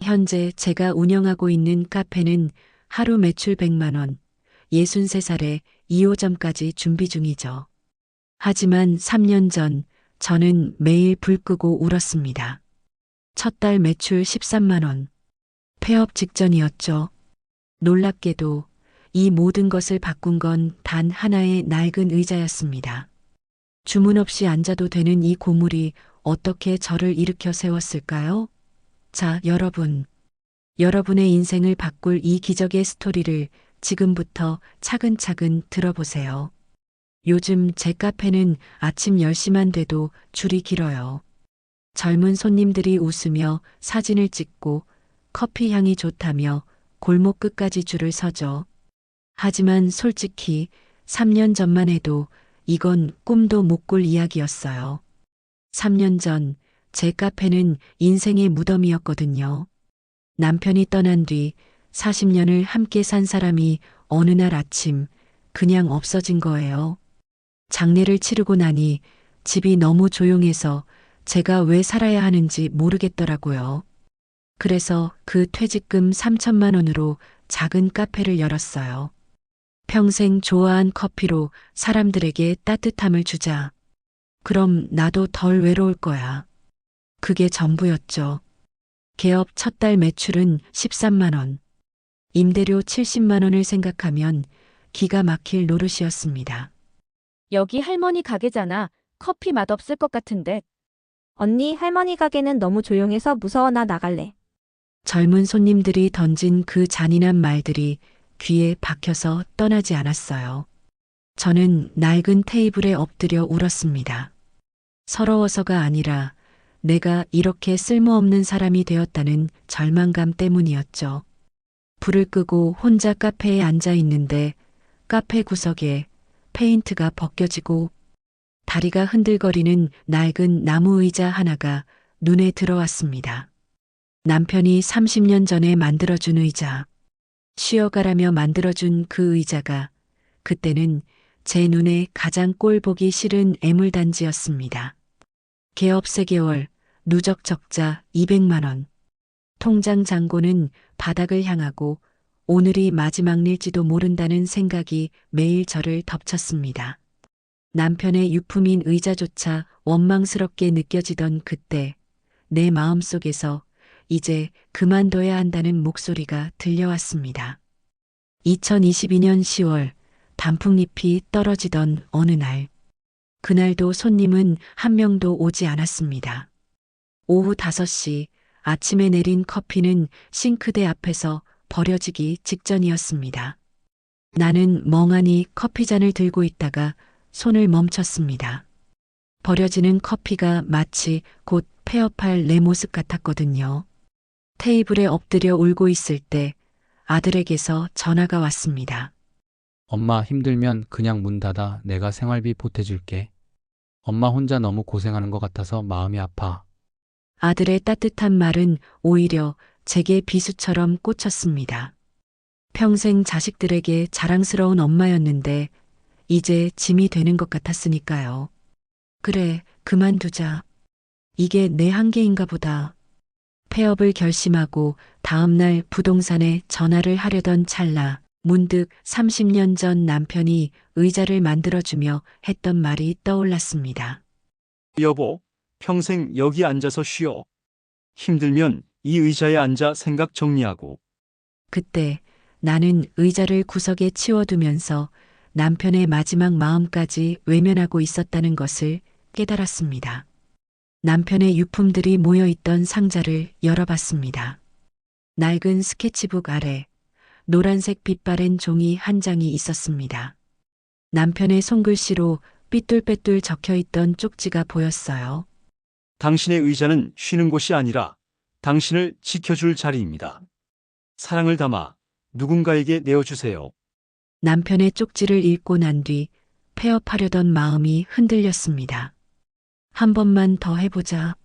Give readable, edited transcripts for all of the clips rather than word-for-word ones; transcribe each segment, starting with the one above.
현재 제가 운영하고 있는 카페는 하루 매출 100만 원, 63살에 2호점까지 준비 중이죠. 하지만 3년 전 저는 매일 불 끄고 울었습니다. 첫 달 매출 13만 원. 폐업 직전이었죠. 놀랍게도 이 모든 것을 바꾼 건 단 하나의 낡은 의자였습니다. 주문 없이 앉아도 되는 이 고물이 어떻게 저를 일으켜 세웠을까요? 자, 여러분. 여러분의 인생을 바꿀 이 기적의 스토리를 지금부터 차근차근 들어보세요. 요즘 제 카페는 아침 10시만 돼도 줄이 길어요. 젊은 손님들이 웃으며 사진을 찍고 커피 향이 좋다며 골목 끝까지 줄을 서죠. 하지만 솔직히 3년 전만 해도 이건 꿈도 못 꿀 이야기였어요. 3년 전 제 카페는 인생의 무덤이었거든요. 남편이 떠난 뒤 40년을 함께 산 사람이 어느 날 아침 그냥 없어진 거예요. 장례를 치르고 나니 집이 너무 조용해서 제가 왜 살아야 하는지 모르겠더라고요. 그래서 그 퇴직금 3천만 원으로 작은 카페를 열었어요. 평생 좋아한 커피로 사람들에게 따뜻함을 주자. 그럼 나도 덜 외로울 거야. 그게 전부였죠. 개업 첫 달 매출은 13만 원. 임대료 70만 원을 생각하면 기가 막힐 노릇이었습니다. 여기 할머니 가게잖아. 커피 맛없을 것 같은데. 언니, 할머니 가게는 너무 조용해서 무서워. 나 나갈래. 젊은 손님들이 던진 그 잔인한 말들이 귀에 박혀서 떠나지 않았어요. 저는 낡은 테이블에 엎드려 울었습니다. 서러워서가 아니라 내가 이렇게 쓸모없는 사람이 되었다는 절망감 때문이었죠. 불을 끄고 혼자 카페에 앉아 있는데 카페 구석에 페인트가 벗겨지고 다리가 흔들거리는 낡은 나무 의자 하나가 눈에 들어왔습니다. 남편이 30년 전에 만들어준 의자. 쉬어가라며 만들어준 그 의자가 그때는 제 눈에 가장 꼴보기 싫은 애물단지였습니다. 개업 3개월, 누적 적자 200만 원. 통장 잔고는 바닥을 향하고 오늘이 마지막 일지도 모른다는 생각이 매일 저를 덮쳤습니다. 남편의 유품인 의자조차 원망스럽게 느껴지던 그때 내 마음속에서 이제 그만둬야 한다는 목소리가 들려왔습니다. 2022년 10월 단풍잎이 떨어지던 어느 날. 그날도 손님은 한 명도 오지 않았습니다. 오후 5시 아침에 내린 커피는 싱크대 앞에서 버려지기 직전이었습니다. 나는 멍하니 커피잔을 들고 있다가 손을 멈췄습니다. 버려지는 커피가 마치 곧 폐업할 내 모습 같았거든요. 테이블에 엎드려 울고 있을 때 아들에게서 전화가 왔습니다. 엄마 힘들면 그냥 문 닫아. 내가 생활비 보태줄게. 엄마 혼자 너무 고생하는 것 같아서 마음이 아파. 아들의 따뜻한 말은 오히려 제게 비수처럼 꽂혔습니다. 평생 자식들에게 자랑스러운 엄마였는데 이제 짐이 되는 것 같았으니까요. 그래, 그만두자. 이게 내 한계인가 보다. 폐업을 결심하고 다음날 부동산에 전화를 하려던 찰나 문득 30년 전 남편이 의자를 만들어주며 했던 말이 떠올랐습니다. 여보, 평생 여기 앉아서 쉬어. 힘들면 이 의자에 앉아 생각 정리하고. 그때 나는 의자를 구석에 치워두면서 남편의 마지막 마음까지 외면하고 있었다는 것을 깨달았습니다. 남편의 유품들이 모여있던 상자를 열어봤습니다. 낡은 스케치북 아래 노란색 빛바랜 종이 한 장이 있었습니다. 남편의 손글씨로 삐뚤빼뚤 적혀있던 쪽지가 보였어요. 당신의 의자는 쉬는 곳이 아니라 당신을 지켜줄 자리입니다. 사랑을 담아 누군가에게 내어주세요. 남편의 쪽지를 읽고 난 뒤 폐업하려던 마음이 흔들렸습니다. 한 번만 더 해보자.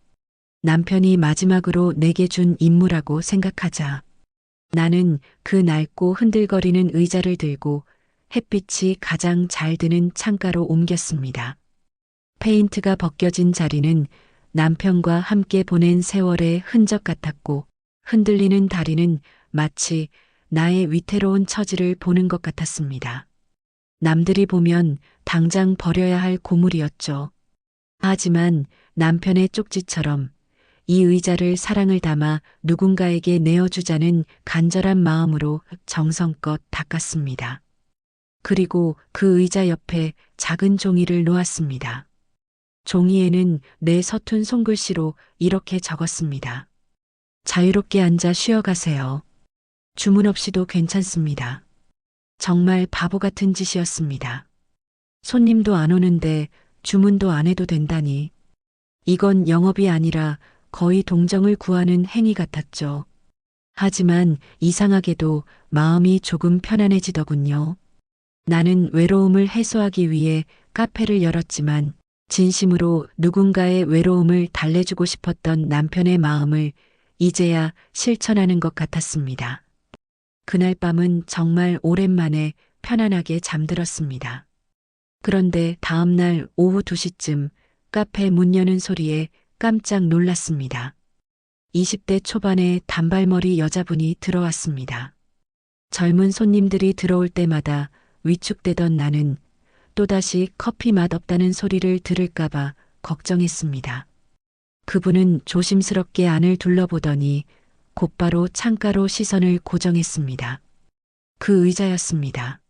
남편이 마지막으로 내게 준 임무라고 생각하자. 나는 그 낡고 흔들거리는 의자를 들고 햇빛이 가장 잘 드는 창가로 옮겼습니다. 페인트가 벗겨진 자리는 남편과 함께 보낸 세월의 흔적 같았고 흔들리는 다리는 마치 나의 위태로운 처지를 보는 것 같았습니다. 남들이 보면 당장 버려야 할 고물이었죠. 하지만 남편의 쪽지처럼 이 의자를 사랑을 담아 누군가에게 내어주자는 간절한 마음으로 정성껏 닦았습니다. 그리고 그 의자 옆에 작은 종이를 놓았습니다. 종이에는 내 서툰 손글씨로 이렇게 적었습니다. 자유롭게 앉아 쉬어가세요. 주문 없이도 괜찮습니다. 정말 바보 같은 짓이었습니다. 손님도 안 오는데 주문도 안 해도 된다니. 이건 영업이 아니라 거의 동정을 구하는 행위 같았죠. 하지만 이상하게도 마음이 조금 편안해지더군요. 나는 외로움을 해소하기 위해 카페를 열었지만 진심으로 누군가의 외로움을 달래주고 싶었던 남편의 마음을 이제야 실천하는 것 같았습니다. 그날 밤은 정말 오랜만에 편안하게 잠들었습니다. 그런데 다음날 오후 2시쯤 카페 문 여는 소리에 깜짝 놀랐습니다. 20대 초반의 단발머리 여자분이 들어왔습니다. 젊은 손님들이 들어올 때마다 위축되던 나는 또다시 커피 맛 없다는 소리를 들을까봐 걱정했습니다. 그분은 조심스럽게 안을 둘러보더니 곧바로 창가로 시선을 고정했습니다. 그 의자였습니다.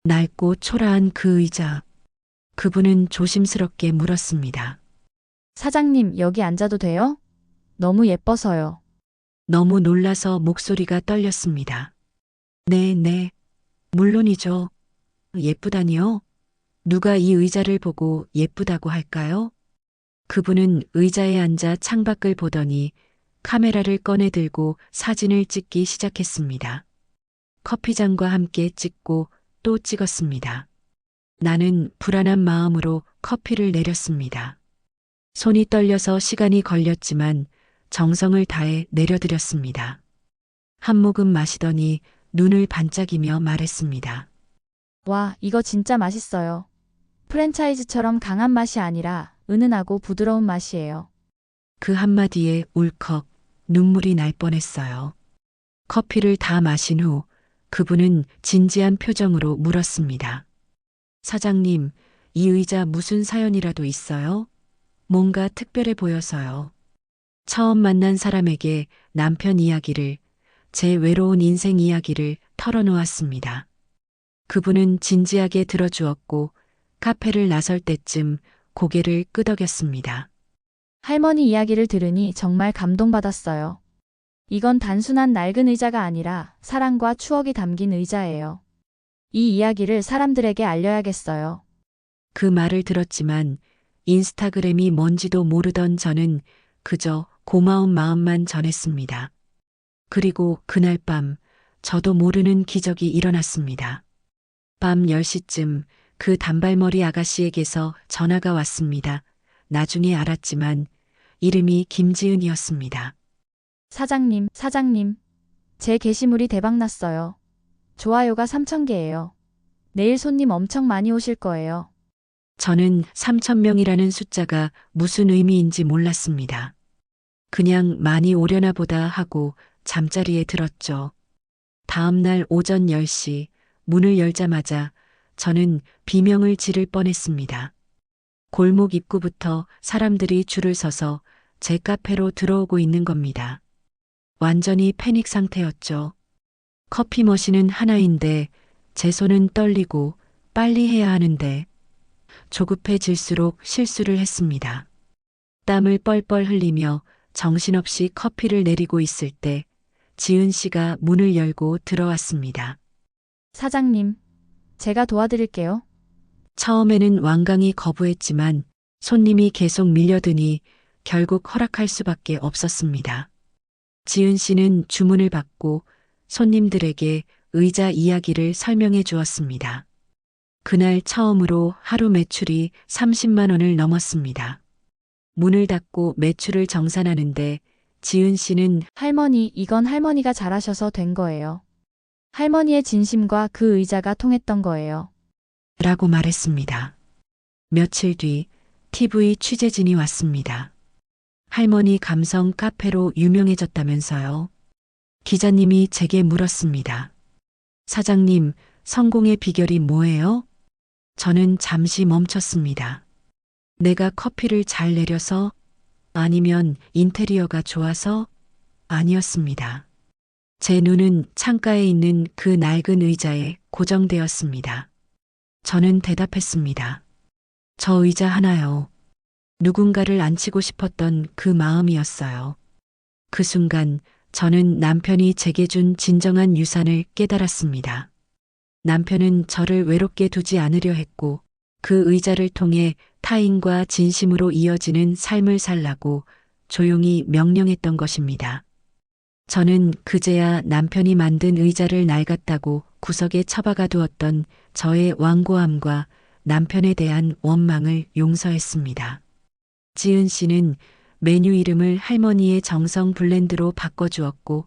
낡고 초라한 그 의자. 그분은 조심스럽게 물었습니다. 사장님, 여기 앉아도 돼요? 너무 예뻐서요. 너무 놀라서 목소리가 떨렸습니다. 네, 물론이죠. 예쁘다니요? 누가 이 의자를 보고 예쁘다고 할까요? 그분은 의자에 앉아 창밖을 보더니 카메라를 꺼내 들고 사진을 찍기 시작했습니다. 커피잔과 함께 찍고 또 찍었습니다. 나는 불안한 마음으로 커피를 내렸습니다. 손이 떨려서 시간이 걸렸지만 정성을 다해 내려드렸습니다. 한 모금 마시더니 눈을 반짝이며 말했습니다. 와, 이거 진짜 맛있어요. 프랜차이즈처럼 강한 맛이 아니라 은은하고 부드러운 맛이에요. 그 한마디에 울컥 눈물이 날 뻔했어요. 커피를 다 마신 후 그분은 진지한 표정으로 물었습니다. 사장님, 이 의자 무슨 사연이라도 있어요? 뭔가 특별해 보여서요. 처음 만난 사람에게 남편 이야기를, 제 외로운 인생 이야기를 털어놓았습니다. 그분은 진지하게 들어주었고 카페를 나설 때쯤 고개를 끄덕였습니다. 할머니 이야기를 들으니 정말 감동받았어요. 이건 단순한 낡은 의자가 아니라 사랑과 추억이 담긴 의자예요. 이 이야기를 사람들에게 알려야겠어요. 그 말을 들었지만 인스타그램이 뭔지도 모르던 저는 그저 고마운 마음만 전했습니다. 그리고 그날 밤 저도 모르는 기적이 일어났습니다. 밤 10시쯤 그 단발머리 아가씨에게서 전화가 왔습니다. 나중에 알았지만 이름이 김지은이었습니다. 사장님, 제 게시물이 대박났어요. 좋아요가 3,000개예요. 내일 손님 엄청 많이 오실 거예요. 저는 3,000명이라는 숫자가 무슨 의미인지 몰랐습니다. 그냥 많이 오려나 보다 하고 잠자리에 들었죠. 다음날 오전 10시 문을 열자마자 저는 비명을 지를 뻔했습니다. 골목 입구부터 사람들이 줄을 서서 제 카페로 들어오고 있는 겁니다. 완전히 패닉 상태였죠. 커피 머신은 하나인데 제 손은 떨리고 빨리 해야 하는데 조급해질수록 실수를 했습니다. 땀을 뻘뻘 흘리며 정신없이 커피를 내리고 있을 때 지은 씨가 문을 열고 들어왔습니다. 사장님, 제가 도와드릴게요. 처음에는 완강히 거부했지만 손님이 계속 밀려드니 결국 허락할 수밖에 없었습니다. 지은 씨는 주문을 받고 손님들에게 의자 이야기를 설명해 주었습니다. 그날 처음으로 하루 매출이 30만 원을 넘었습니다. 문을 닫고 매출을 정산하는데 지은 씨는 할머니, 이건 할머니가 잘하셔서 된 거예요. 할머니의 진심과 그 의자가 통했던 거예요. 라고 말했습니다. 며칠 뒤 TV 취재진이 왔습니다. 할머니 감성 카페로 유명해졌다면서요. 기자님이 제게 물었습니다. 사장님, 성공의 비결이 뭐예요? 저는 잠시 멈췄습니다. 내가 커피를 잘 내려서? 아니면 인테리어가 좋아서? 아니었습니다. 제 눈은 창가에 있는 그 낡은 의자에 고정되었습니다. 저는 대답했습니다. 저 의자 하나요. 누군가를 앉히고 싶었던 그 마음이었어요. 그 순간 저는 남편이 제게 준 진정한 유산을 깨달았습니다. 남편은 저를 외롭게 두지 않으려 했고 그 의자를 통해 타인과 진심으로 이어지는 삶을 살라고 조용히 명령했던 것입니다. 저는 그제야 남편이 만든 의자를 낡았다고 구석에 처박아 두었던 저의 완고함과 남편에 대한 원망을 용서했습니다. 지은 씨는 메뉴 이름을 할머니의 정성 블렌드로 바꿔주었고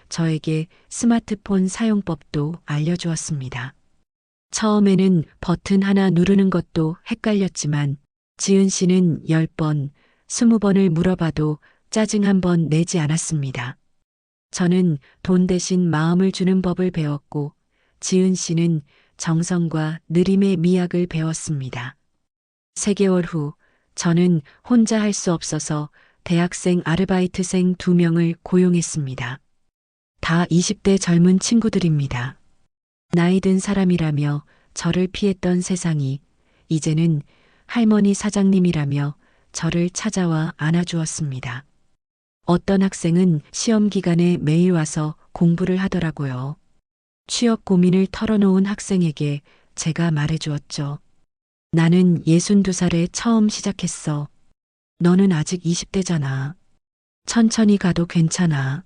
저에게 스마트폰 사용법도 알려주었습니다. 처음에는 버튼 하나 누르는 것도 헷갈렸지만 지은 씨는 10번, 20번을 물어봐도 짜증 한 번 내지 않았습니다. 저는 돈 대신 마음을 주는 법을 배웠고 지은 씨는 정성과 느림의 미학을 배웠습니다. 3개월 후 저는 혼자 할 수 없어서 대학생 아르바이트생 2명을 고용했습니다. 다 20대 젊은 친구들입니다. 나이 든 사람이라며 저를 피했던 세상이 이제는 할머니 사장님이라며 저를 찾아와 안아주었습니다. 어떤 학생은 시험 기간에 매일 와서 공부를 하더라고요. 취업 고민을 털어놓은 학생에게 제가 말해주었죠. 나는 62살에 처음 시작했어. 너는 아직 20대잖아. 천천히 가도 괜찮아.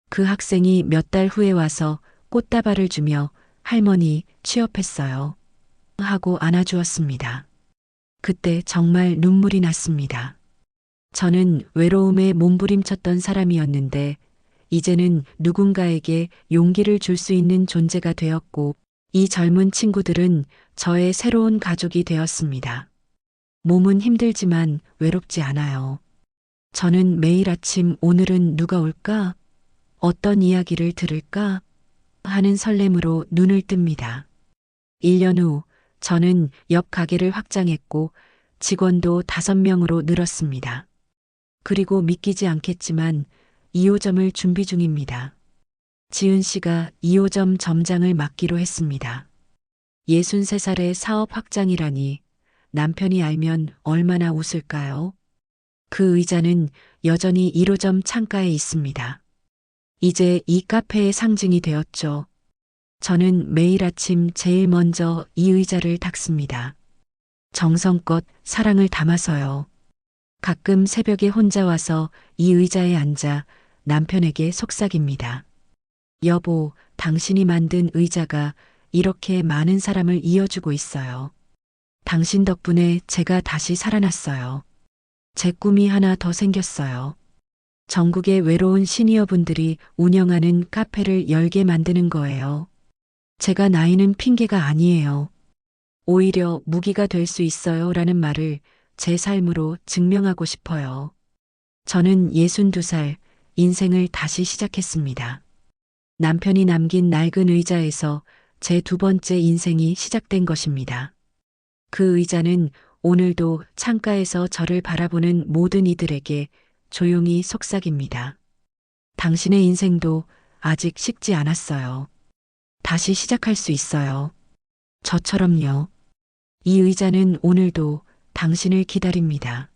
그 학생이 몇 달 후에 와서 꽃다발을 주며 할머니 취업했어요. 하고 안아주었습니다. 그때 정말 눈물이 났습니다. 저는 외로움에 몸부림쳤던 사람이었는데 이제는 누군가에게 용기를 줄 수 있는 존재가 되었고 이 젊은 친구들은 저의 새로운 가족이 되었습니다. 몸은 힘들지만 외롭지 않아요. 저는 매일 아침 오늘은 누가 올까? 어떤 이야기를 들을까? 하는 설렘으로 눈을 뜹니다. 1년 후 저는 옆 가게를 확장했고 직원도 5명으로 늘었습니다. 그리고 믿기지 않겠지만 2호점을 준비 중입니다. 지은 씨가 2호점 점장을 맡기로 했습니다. 63살의 사업 확장이라니 남편이 알면 얼마나 웃을까요? 그 의자는 여전히 1호점 창가에 있습니다. 이제 이 카페의 상징이 되었죠. 저는 매일 아침 제일 먼저 이 의자를 닦습니다. 정성껏 사랑을 담아서요. 가끔 새벽에 혼자 와서 이 의자에 앉아 남편에게 속삭입니다. 여보, 당신이 만든 의자가 이렇게 많은 사람을 이어주고 있어요. 당신 덕분에 제가 다시 살아났어요. 제 꿈이 하나 더 생겼어요. 전국의 외로운 시니어분들이 운영하는 카페를 열게 만드는 거예요. 제가 나이는 핑계가 아니에요. 오히려 무기가 될 수 있어요 라는 말을 제 삶으로 증명하고 싶어요. 저는 62살 인생을 다시 시작했습니다. 남편이 남긴 낡은 의자에서 제 2번째 인생이 시작된 것입니다. 그 의자는 오늘도 창가에서 저를 바라보는 모든 이들에게 조용히 속삭입니다. 당신의 인생도 아직 식지 않았어요. 다시 시작할 수 있어요. 저처럼요. 이 의자는 오늘도 당신을 기다립니다.